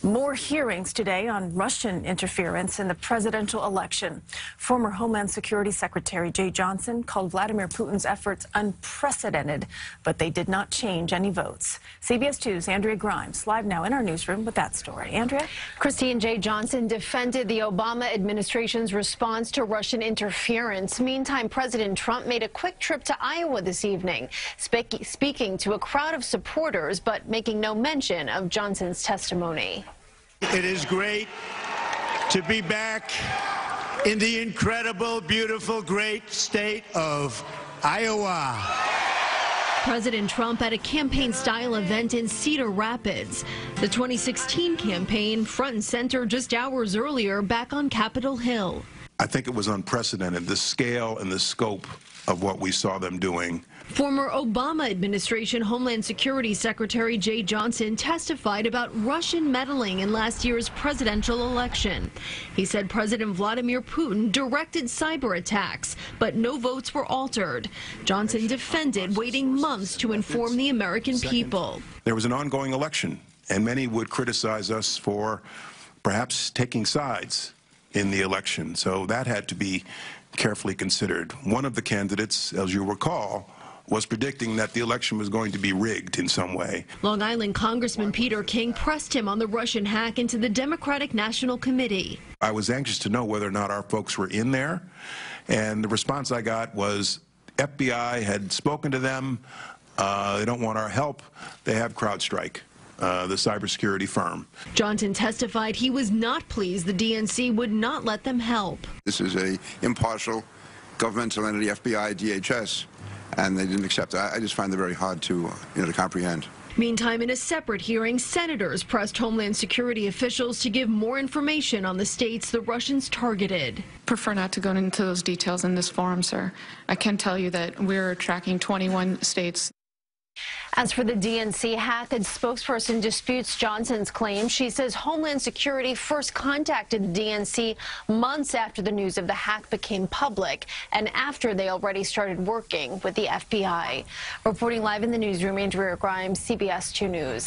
More hearings today on Russian interference in the presidential election. Former Homeland Security Secretary Jeh Johnson called Vladimir Putin's efforts unprecedented, but they did not change any votes. CBS 2's Andrea Grymes live now in our newsroom with that story. Andrea? Christine, Jeh Johnson defended the Obama administration's response to Russian interference. Meantime, President Trump made a quick trip to Iowa this evening, speaking to a crowd of supporters, but making no mention of Johnson's testimony. It is great to be back in the incredible, beautiful, great state of Iowa. President Trump at a campaign-style event in Cedar Rapids. The 2016 campaign front and center just hours earlier back on Capitol Hill. I think it was unprecedented, the scale and the scope of what we saw them doing. Former Obama administration Homeland Security Secretary Jeh Johnson testified about Russian meddling in last year's presidential election. He said President Vladimir Putin directed cyber attacks, but no votes were altered. Johnson defended waiting months to inform the American people. There was an ongoing election, and many would criticize us for perhaps taking sides in the election, so that had to be carefully considered. One of the candidates, as you recall, was predicting that the election was going to be rigged in some way. Long Island Congressman Peter King pressed him on the Russian hack into the Democratic National Committee. I was anxious to know whether or not our folks were in there, and the response I got was FBI had spoken to them. They don't want our help. They have CrowdStrike, the cybersecurity firm. Johnson testified he was not pleased the DNC would not let them help. This is a impartial governmental entity, FBI, DHS, and they didn't accept it. I just find it very hard to comprehend. Meantime, in a separate hearing, senators pressed Homeland Security officials to give more information on the states the Russians targeted. Prefer not to go into those details in this forum, sir. I can tell you that we're tracking 21 states. As for the DNC hack, its spokesperson disputes Johnson's claim. She says Homeland Security first contacted the DNC months after the news of the hack became public and after they already started working with the FBI. Reporting live in the newsroom, Andrea Grymes, CBS 2 News.